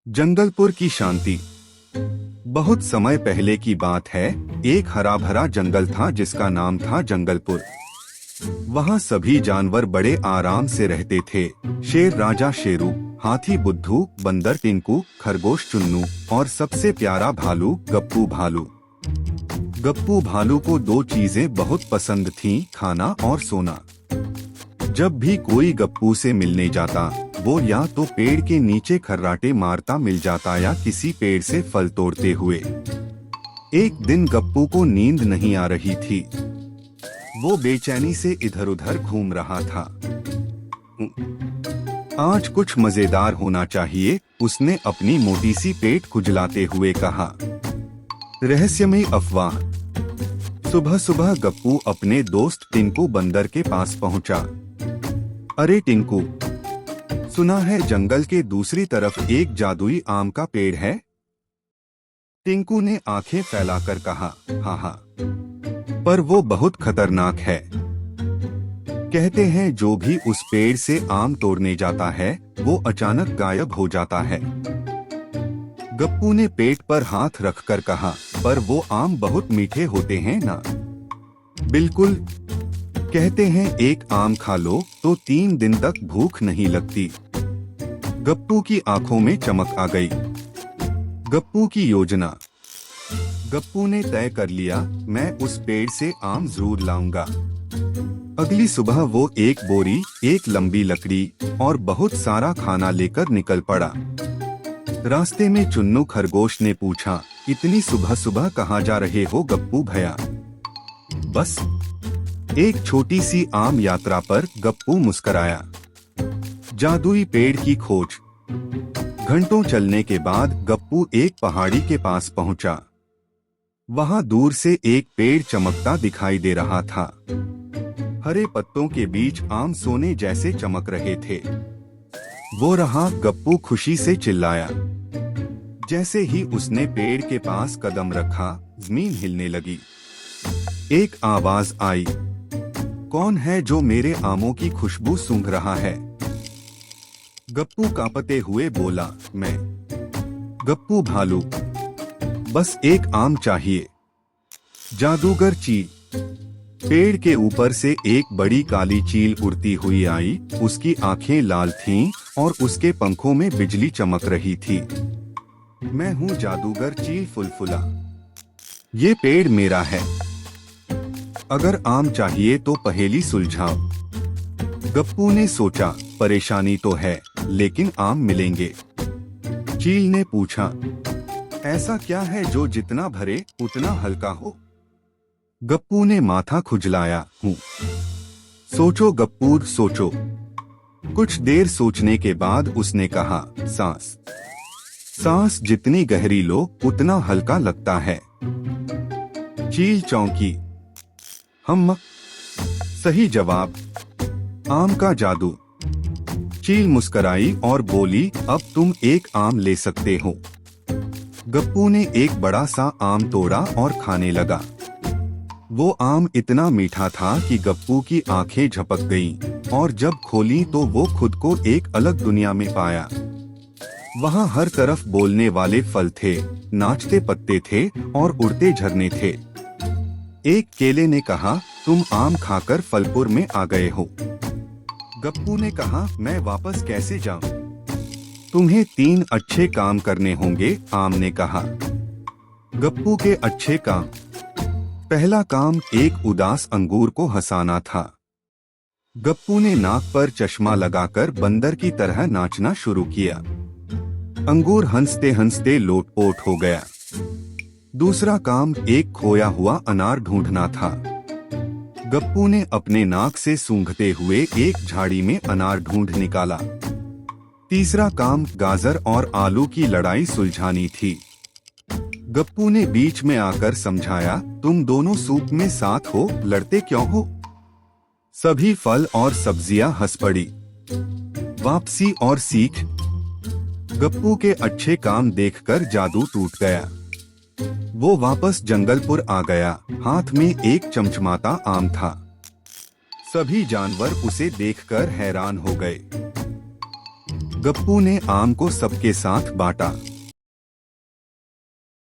जंगलपुर की शांति। बहुत समय पहले की बात है। एक हरा भरा जंगल था जिसका नाम था जंगलपुर। वहाँ सभी जानवर बड़े आराम से रहते थे। शेर राजा शेरू, हाथी बुद्धू, बंदर टिंकू, खरगोश चुन्नू और सबसे प्यारा भालू गप्पू भालू। गप्पू भालू को दो चीजें बहुत पसंद थीं, खाना और सोना। जब भी कोई गप्पू से मिलने जाता, वो या तो पेड़ के नीचे खर्राटे मारता मिल जाता या किसी पेड़ से फल तोड़ते हुए। एक दिन गप्पू को नींद नहीं आ रही थी। वो बेचैनी से इधर उधर घूम रहा था। आज कुछ मजेदार होना चाहिए, उसने अपनी मोटी सी पेट खुजलाते हुए कहा। रहस्यमयी अफवाह। सुबह सुबह गप्पू अपने दोस्त टिंकू बंदर के पास पहुंचा। अरे टिंकू, सुना है जंगल के दूसरी तरफ एक जादुई आम का पेड़ है? टिंकू ने आंखें फैलाकर कहा, हाँ हाँ, पर वो बहुत खतरनाक है। कहते हैं जो भी उस पेड़ से आम तोड़ने जाता है वो अचानक गायब हो जाता है। गप्पू ने पेट पर हाथ रखकर कहा, पर वो आम बहुत मीठे होते हैं ना? बिल्कुल, कहते हैं एक आम खा लो तो 3 दिन तक भूख नहीं लगती। गप्पू की आंखों में चमक आ गई। गप्पू की योजना। गप्पू ने तय कर लिया, मैं उस पेड़ से आम जरूर लाऊंगा। अगली सुबह वो एक बोरी, एक लंबी लकड़ी और बहुत सारा खाना लेकर निकल पड़ा। रास्ते में चुन्नू खरगोश ने पूछा, इतनी सुबह सुबह कहाँ जा रहे हो गप्पू भैया? बस एक छोटी सी आम यात्रा पर गप्पू मुस्कराया। जादुई पेड़ की खोज। घंटों चलने के बाद गप्पू एक पहाड़ी के पास पहुंचा। वहां दूर से एक पेड़ चमकता दिखाई दे रहा था। हरे पत्तों के बीच आम सोने जैसे चमक रहे थे। वो रहा, गप्पू खुशी से चिल्लाया। जैसे ही उसने पेड़ के पास कदम रखा, जमीन हिलने लगी। एक आवाज आई, कौन है जो मेरे आमों की खुशबू सूंघ रहा है? गप्पू कांपते हुए बोला, मैं गप्पू भालू, बस एक आम चाहिए। जादूगर चील। पेड़ के ऊपर से एक बड़ी काली चील उड़ती हुई आई। उसकी आंखें लाल थीं और उसके पंखों में बिजली चमक रही थी। मैं हूँ जादूगर चील फुलफुला, ये पेड़ मेरा है। अगर आम चाहिए तो पहेली सुलझाओ। गप्पू ने सोचा, परेशानी तो है, लेकिन आम मिलेंगे। चील ने पूछा, ऐसा क्या है जो जितना भरे उतना हल्का हो? गप्पू ने माथा खुजलाया, हूँ। सोचो गप्पू, सोचो। कुछ देर सोचने के बाद उसने कहा, सांस। सांस जितनी गहरी लो उतना हल्का लगता है। चील चौंकी। हम सही जवाब, आम का जादू। चील मुस्कराई और बोली, अब तुम एक आम ले सकते हो। गप्पू ने एक बड़ा सा आम तोड़ा और खाने लगा। वो आम इतना मीठा था कि गप्पू की आंखें झपक गईं और जब खोली तो वो खुद को एक अलग दुनिया में पाया। वहाँ हर तरफ बोलने वाले फल थे, नाचते पत्ते थे और उड़ते झरने थे। एक केले ने कहा, तुम आम खाकर फलपुर में आ गए हो। गप्पू ने कहा, मैं वापस कैसे जाऊं? तुम्हें 3 अच्छे काम करने होंगे, आम ने कहा। गप्पू के अच्छे काम। पहला काम एक उदास अंगूर को हंसाना था। गप्पू ने नाक पर चश्मा लगाकर बंदर की तरह नाचना शुरू किया। अंगूर हंसते हंसते लोटपोट हो गया। दूसरा काम एक खोया हुआ अनार ढूंढना था। गप्पू ने अपने नाक से सूंघते हुए एक झाड़ी में अनार ढूंढ निकाला। तीसरा काम गाजर और आलू की लड़ाई सुलझानी थी। गप्पू ने बीच में आकर समझाया, तुम दोनों सूप में साथ हो, लड़ते क्यों हो? सभी फल और सब्जियां हंस पड़ी। वापसी और सीख। गप्पू के अच्छे काम देखकर जादू टूट गया। वो वापस जंगलपुर आ गया। हाथ में एक चमचमाता आम था। सभी जानवर उसे देखकर हैरान हो गए। गप्पू ने आम को सबके साथ बांटा।